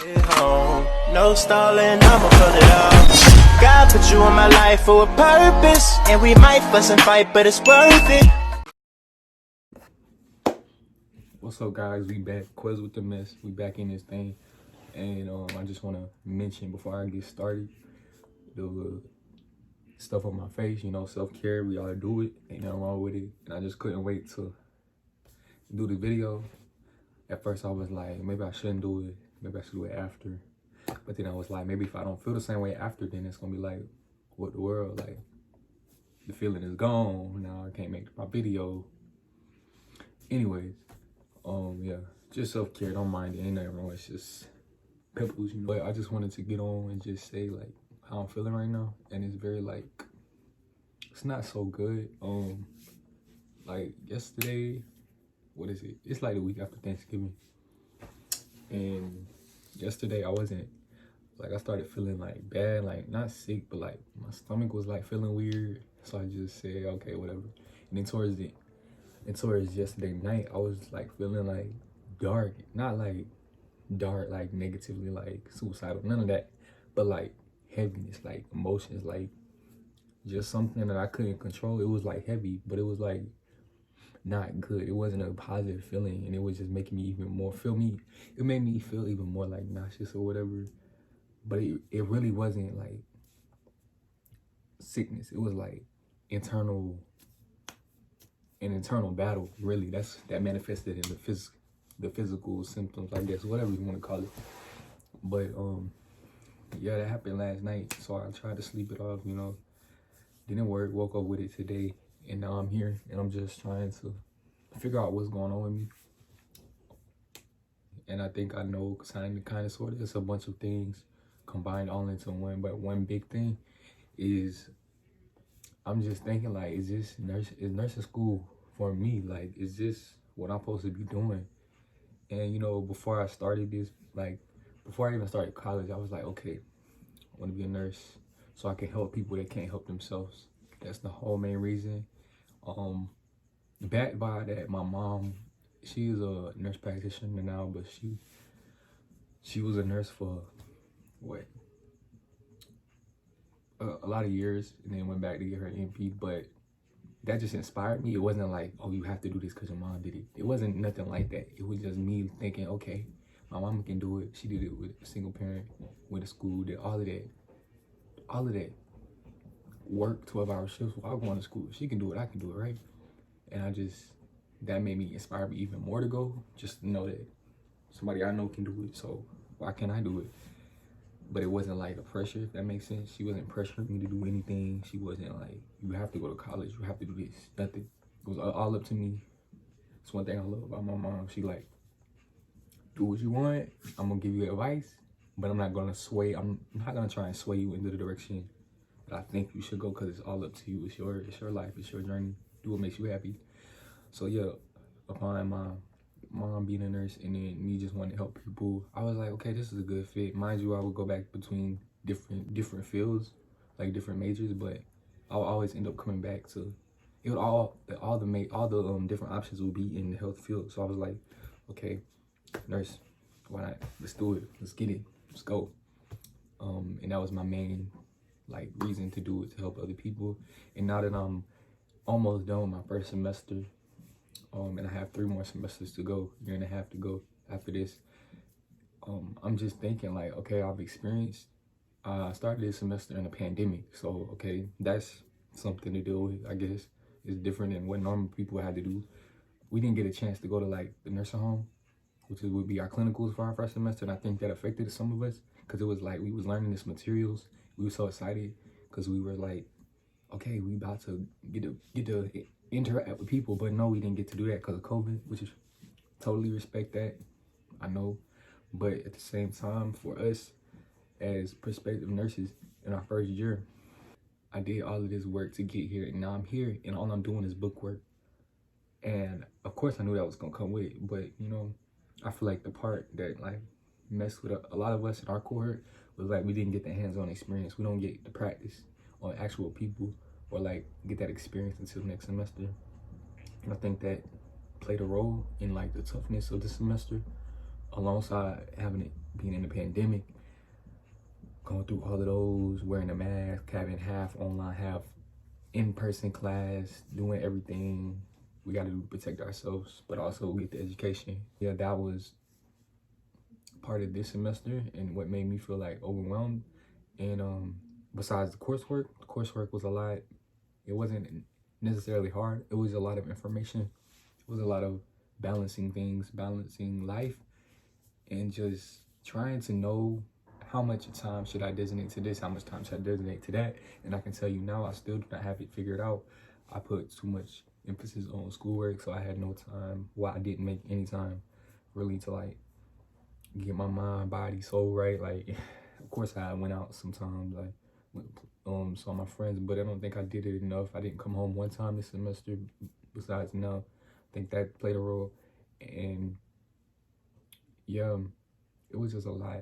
Home. No stalling, I'ma pull it off. God put you in my life for a purpose, and we might fuss and fight, but it's worth it. What's up, guys? We back. Quez with the mess. We back in this thing, and I just want to mention before I get started the stuff on my face. You know, self-care. We ought to do it. Ain't nothing wrong with it. And I just couldn't wait to do the video. At first, I was like, maybe I shouldn't do it. Maybe I should do it after. But then I was like, maybe if I don't feel the same way after, then it's gonna be like, what the world? Like, the feeling is gone. Now I can't make my video. Anyways. Yeah, just self-care, don't mind it, ain't nothing wrong, it's just pimples, you know. But I just wanted to get on and just say like how I'm feeling right now, and it's very like, it's not so good. Like yesterday, what is it? It's like the week after Thanksgiving, and yesterday I wasn't, like I started feeling like bad, like not sick, but like my stomach was like feeling weird, so I just said, okay, whatever. And then towards yesterday night, I was like feeling like dark, not like dark, like negatively, like suicidal, none of that, but like heaviness, like emotions, like just something that I couldn't control. It was like heavy, but it was like not good. It wasn't a positive feeling, and it was just making me even more it made me feel even more like nauseous or whatever. But it really wasn't like sickness. It was like an internal battle, really. That manifested in the physical symptoms, I guess, whatever you want to call it. But yeah, that happened last night, so I tried to sleep it off, you know. Didn't work. Woke up with it today, and now I'm here, and I'm just trying to figure out what's going on with me. And I think I know kind of sort of, it's a bunch of things combined all into one. But one big thing is, I'm just thinking like, is nursing school for me? Like, is this what I'm supposed to be doing? And you know, before I started this, like before I even started college, I was like, okay, I want to be a nurse so I can help people that can't help themselves. That's the whole main reason. Backed by that, my mom, she is a nurse practitioner now, but she was a nurse for what, a lot of years, and then went back to get her NP. But that just inspired me. It wasn't like, oh, you have to do this because your mom did it. It wasn't nothing like that. It was just me thinking, okay, my mama can do it. She did it with a single parent, with a school, did all of that. Work 12-hour shifts while going to school. She can do it, I can do it, right? And that made me inspire me even more to go, just to know that somebody I know can do it, so why can't I do it? But it wasn't like a pressure, if that makes sense. She wasn't pressuring me to do anything. She wasn't like, you have to go to college, you have to do this, nothing. It was all up to me. It's one thing I love about my mom. She like, do what you want, I'm gonna give you advice, but I'm not gonna try and sway you into the direction that I think you should go, because it's all up to you. It's your life, it's your journey. Do what makes you happy. So yeah, upon my mom being a nurse and then me just wanting to help people, I was like, okay, this is a good fit. Mind you, I would go back between different fields, like different majors, but I'll always end up coming back to it. Would all the different options would be in the health field. So I was like, okay, nurse, why not? Let's do it. Let's get it. Let's go. And that was my main like reason to do it, to help other people. And now that I'm almost done with my first semester, and I have 3 more semesters to go, year and a half to go after this, I'm just thinking like, okay, I've experienced, I started this semester in a pandemic, so okay, that's something to deal with, I guess. It's different than what normal people had to do. We didn't get a chance to go to like the nursing home, which would be our clinicals for our first semester, and I think that affected some of us, because it was like we was learning this materials. We were so excited because we were like, okay, we about to get to interact with people, but no, we didn't get to do that because of COVID, which is totally respect that, I know. But at the same time, for us as prospective nurses in our first year, I did all of this work to get here, and now I'm here, and all I'm doing is book work. And of course I knew that was gonna come with it, but you know, I feel like the part that like messed with a lot of us in our cohort was like, we didn't get the hands-on experience. We don't get the practice on actual people, or like get that experience until next semester. And I think that played a role in like the toughness of the semester, alongside having being in the pandemic, going through all of those, wearing a mask, having half online, half in-person class, doing everything we got to do to protect ourselves, but also get the education. Yeah, that was part of this semester and what made me feel like overwhelmed. And besides the coursework was a lot. It wasn't necessarily hard. It was a lot of information. It was a lot of balancing things, balancing life, and just trying to know how much time should I designate to this, how much time should I designate to that. And I can tell you now, I still do not have it figured out. I put too much emphasis on schoolwork, so I had no time. Well, I didn't make any time really to like get my mind, body, soul right. Like, of course I went out sometimes, like saw my friends, but I don't think I did it enough. I didn't come home one time this semester besides now. I think that played a role. And yeah, it was just a lot.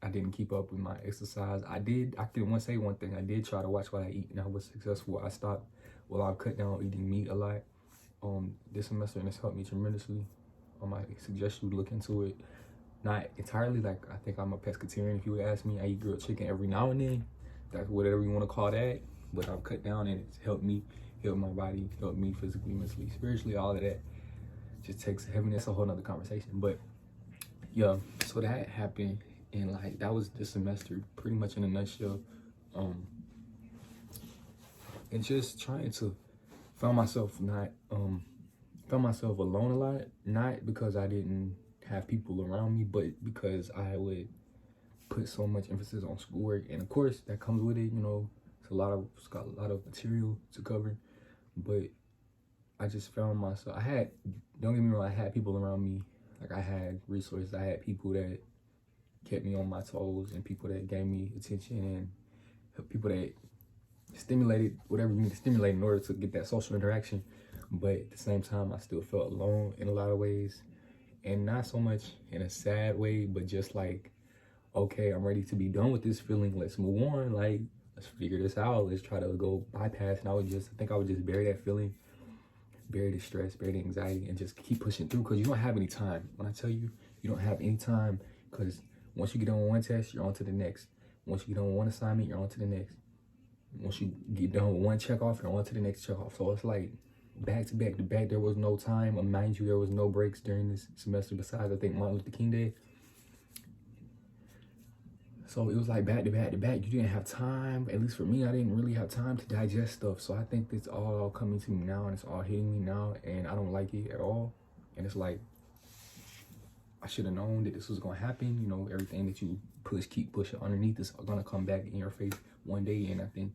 I didn't keep up with my exercise. I can want to say one thing. I did try to watch what I eat, and I was successful. I stopped, I've cut down eating meat a lot this semester, and it's helped me tremendously. I suggest you look into it. Not entirely, like, I think I'm a pescatarian. If you would ask me, I eat grilled chicken every now and then. That's whatever you want to call that. But I've cut down, and it's helped me heal my body, helped me physically, mentally, spiritually, all of that. Just takes heaviness, a whole nother conversation. But yeah, so that happened, and like that was this semester pretty much in a nutshell. And just trying to found myself alone a lot, not because I didn't have people around me, but because I would put so much emphasis on schoolwork. And of course that comes with it, you know, it's got a lot of material to cover, but I just found myself, don't get me wrong, I had people around me. Like, I had resources, I had people that kept me on my toes, and people that gave me attention, and people that stimulated whatever you need to stimulate in order to get that social interaction. But at the same time, I still felt alone in a lot of ways, and not so much in a sad way, but just like, okay, I'm ready to be done with this feeling. Let's move on. Like, let's figure this out. Let's try to go bypass. And I think I would just bury that feeling, bury the stress, bury the anxiety, and just keep pushing through, because you don't have any time. When I tell you, you don't have any time, because once you get on one test, you're on to the next. Once you get on one assignment, you're on to the next. Once you get done with one check off, you're on to the next check off. So it's like back to back to back. There was no time. Mind you, there was no breaks during this semester besides, I think, Martin Luther King Day. So it was like back to back to back. You didn't have time. At least for me, I didn't really have time to digest stuff. So I think it's all coming to me now, and it's all hitting me now, and I don't like it at all. And it's like, I should have known that this was gonna happen. You know, everything that you keep pushing underneath is gonna come back in your face one day. And I think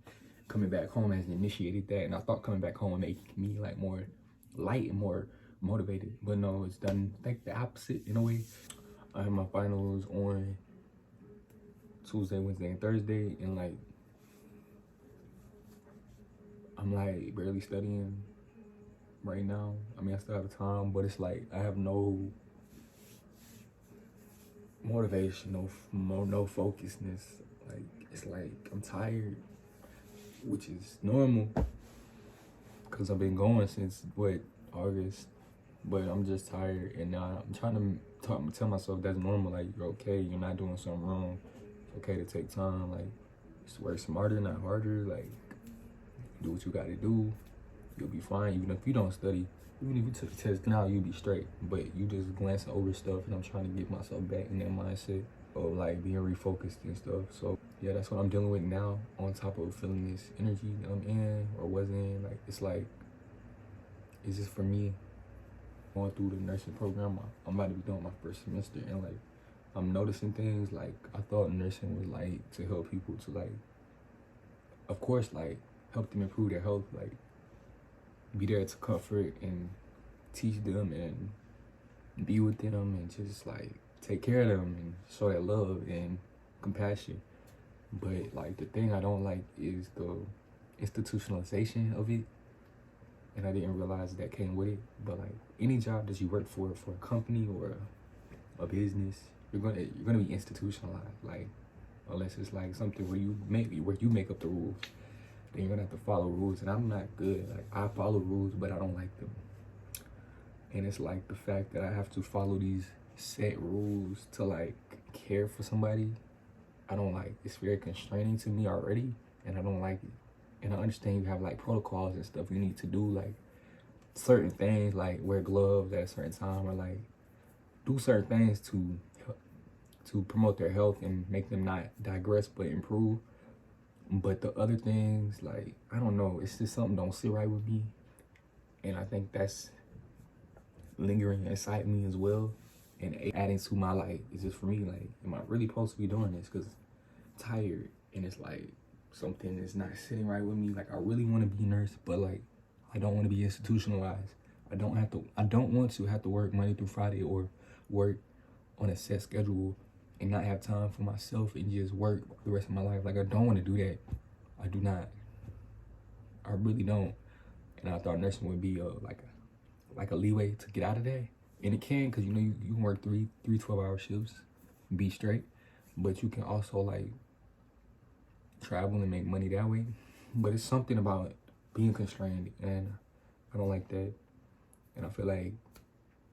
coming back home has initiated that. And I thought coming back home would make me like more light and more motivated, but no, it's done, I think, the opposite in a way. I have my finals on Tuesday, Wednesday, and Thursday, and like I'm like barely studying right now. I mean, I still have time, but it's like I have no motivation, no focusness. Like, it's like I'm tired, which is normal because I've been going since August, but I'm just tired. And now I'm trying to tell myself that's normal. Like, you're okay, you're not doing something wrong. It's okay to take time. Like, just work smarter, not harder. Like, do what you gotta do. You'll be fine. Even if you don't study, even if you took the test now, you'll be straight. But you just glancing over stuff, and I'm trying to get myself back in that mindset of like being refocused and stuff. So yeah, that's what I'm dealing with now, on top of feeling this energy that I'm in or was in. Like, it's just for me going through the nursing program. I'm about to be doing my first semester, and like I'm noticing things. Like, I thought nursing was like to help people to like, of course, like help them improve their health, like be there to comfort and teach them and be with them and just like take care of them and show that love and compassion. But like the thing I don't like is the institutionalization of it, and I didn't realize that came with it. But like any job that you work for a company or a business, you're gonna be institutionalized. Like, unless it's like something where you make up the rules, then you're gonna have to follow rules. And I'm not good. Like, I follow rules, but I don't like them. And it's like the fact that I have to follow these set rules to like care for somebody, I don't like, it's very constraining to me already, and I don't like it. And I understand you have like protocols and stuff you need to do, like certain things, like wear gloves at a certain time, or like do certain things to promote their health and make them not digress but improve. But the other things, like, I don't know, it's just something don't sit right with me. And I think that's lingering inside me as well. And adding to my, like, is this for me? Like, am I really supposed to be doing this? Because I'm tired, and it's like something is not sitting right with me. Like, I really want to be a nurse, but like, I don't want to be institutionalized. I don't want to have to work Monday through Friday, or work on a set schedule and not have time for myself and just work the rest of my life. Like, I don't want to do that. I do not. I really don't. And I thought nursing would be like a leeway to get out of that. And it can, because you know, you can work three 12-hour shifts, be straight, but you can also like travel and make money that way. But it's something about being constrained, and I don't like that. And I feel like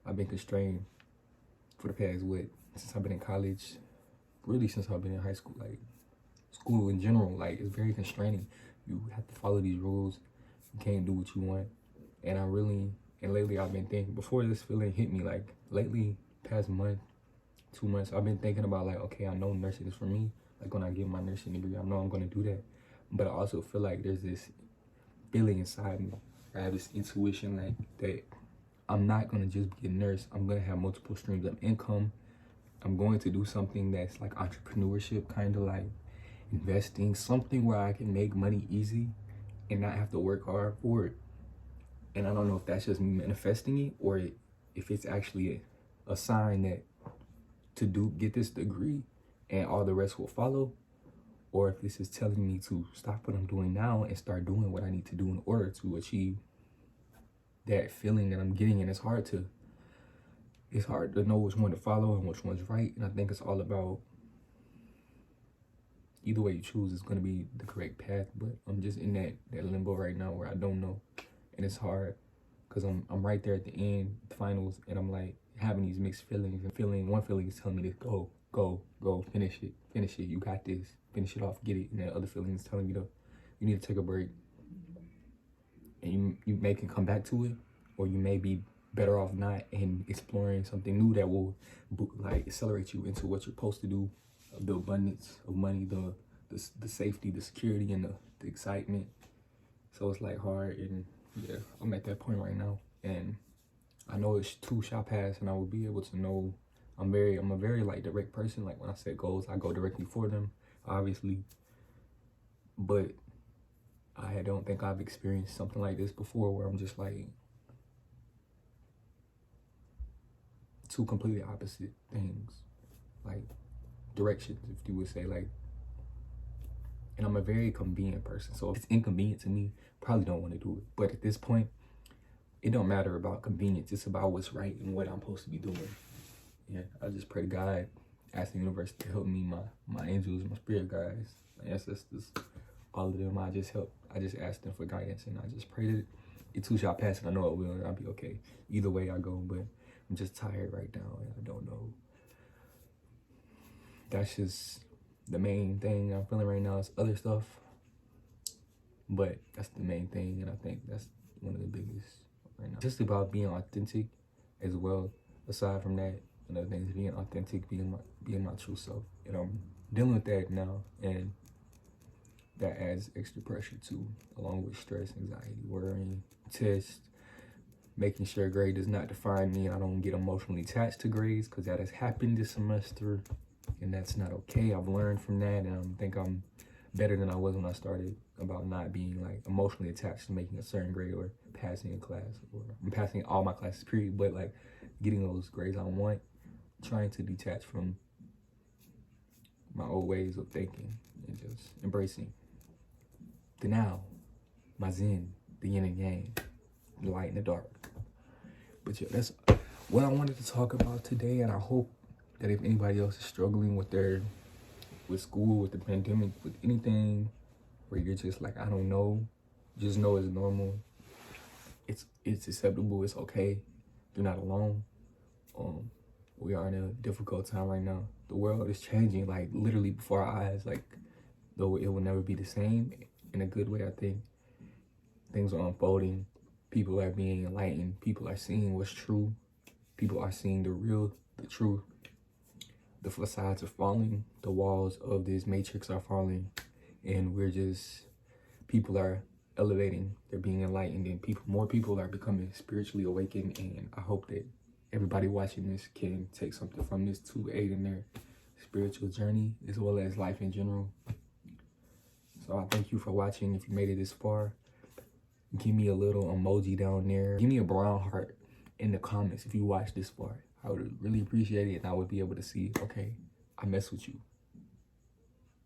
I've been constrained for the past, since I've been in college, really since I've been in high school. Like, school in general, like, it's very constraining. You have to follow these rules. You can't do what you want. And lately I've been thinking, before this feeling hit me, like lately, past month, 2 months, I've been thinking about like, okay, I know nursing is for me. Like, when I get my nursing degree, I know I'm gonna do that. But I also feel like there's this feeling inside me. I have this intuition like that I'm not gonna just be a nurse. I'm gonna have multiple streams of income. I'm going to do something that's like entrepreneurship, kind of like investing, something where I can make money easy and not have to work hard for it. And I don't know if that's just me manifesting it, or if it's actually a sign that to get this degree and all the rest will follow, or if this is telling me to stop what I'm doing now and start doing what I need to do in order to achieve that feeling that I'm getting. And it's hard to know which one to follow and which one's right. And I think it's all about, either way you choose is going to be the correct path. But I'm just in that limbo right now where I don't know. And it's hard because I'm right there at the end, the finals, and I'm like having these mixed feelings. And one feeling is telling me to go, finish it, you got this, finish it off, get it. And the other feeling is telling me you need to take a break. And you may can come back to it, or you may be better off not, and exploring something new that will like accelerate you into what you're supposed to do, the abundance of money, the safety, the security, and the excitement. So it's like hard, and yeah, I'm at that point right now, and I know it's too shall pass, and I will be able to know. I'm a very like direct person. Like, when I set goals, I go directly for them, obviously. But I don't think I've experienced something like this before, where I'm just like two completely opposite things, like directions, if you would say. Like, and I'm a very convenient person, so if it's inconvenient to me, probably don't want to do it. But at this point, it don't matter about convenience. It's about what's right and what I'm supposed to be doing. Yeah, I just pray to God, ask the universe to help me, my angels, my spirit guides, my ancestors, all of them. I just ask them for guidance, and I just pray that it too shall pass, and I know it will, and I'll be okay. Either way I go, but I'm just tired right now, and I don't know. That's just the main thing I'm feeling right now. Is other stuff, but that's the main thing, and I think that's one of the biggest right now. Just about being authentic as well. Aside from that, another thing is being authentic, being my true self, and I'm dealing with that now, and that adds extra pressure too, along with stress, anxiety, worrying, tests, making sure grade does not define me, and I don't get emotionally attached to grades, because that has happened this semester, and that's not okay. I've learned from that, and I think I'm better than I was when I started, about not being like emotionally attached to making a certain grade or passing a class, or I'm passing all my classes, period, but like getting those grades I want, trying to detach from my old ways of thinking and just embracing the now, my zen, the yin and yang, the light and the dark. But yeah, that's what I wanted to talk about today, and I hope that if anybody else is struggling with school, with the pandemic, with anything, where you're just like, I don't know, just know it's normal. It's acceptable. It's okay. You're not alone. We are in a difficult time right now, the world is changing, like literally before our eyes, like though it will never be the same in a good way. I think things are unfolding. People are being enlightened. People are seeing what's true. People are seeing the real, the truth. The facades are falling. The walls of this matrix are falling. And people are elevating. They're being enlightened, and more people are becoming spiritually awakened. And I hope that everybody watching this can take something from this to aid in their spiritual journey as well as life in general. So I thank you for watching. If you made it this far, give me a little emoji down there. Give me a brown heart in the comments if you watched this far. I would really appreciate it, and I would be able to see, okay, I mess with you.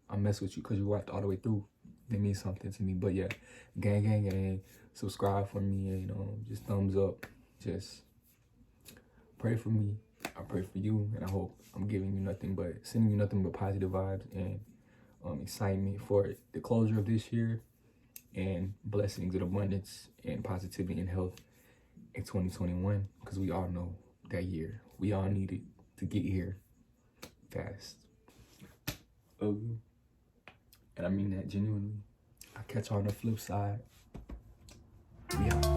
I mess with you because you watched all the way through. It means something to me. But yeah, gang, subscribe for me, and just thumbs up. Just pray for me. I pray for you, and I hope I'm sending you nothing but positive vibes and excitement for the closure of this year, and blessings and abundance and positivity and health in 2021, because we all know that year. We all need it to get here fast. Love you. And I mean that genuinely. I'll catch you on the flip side. We out.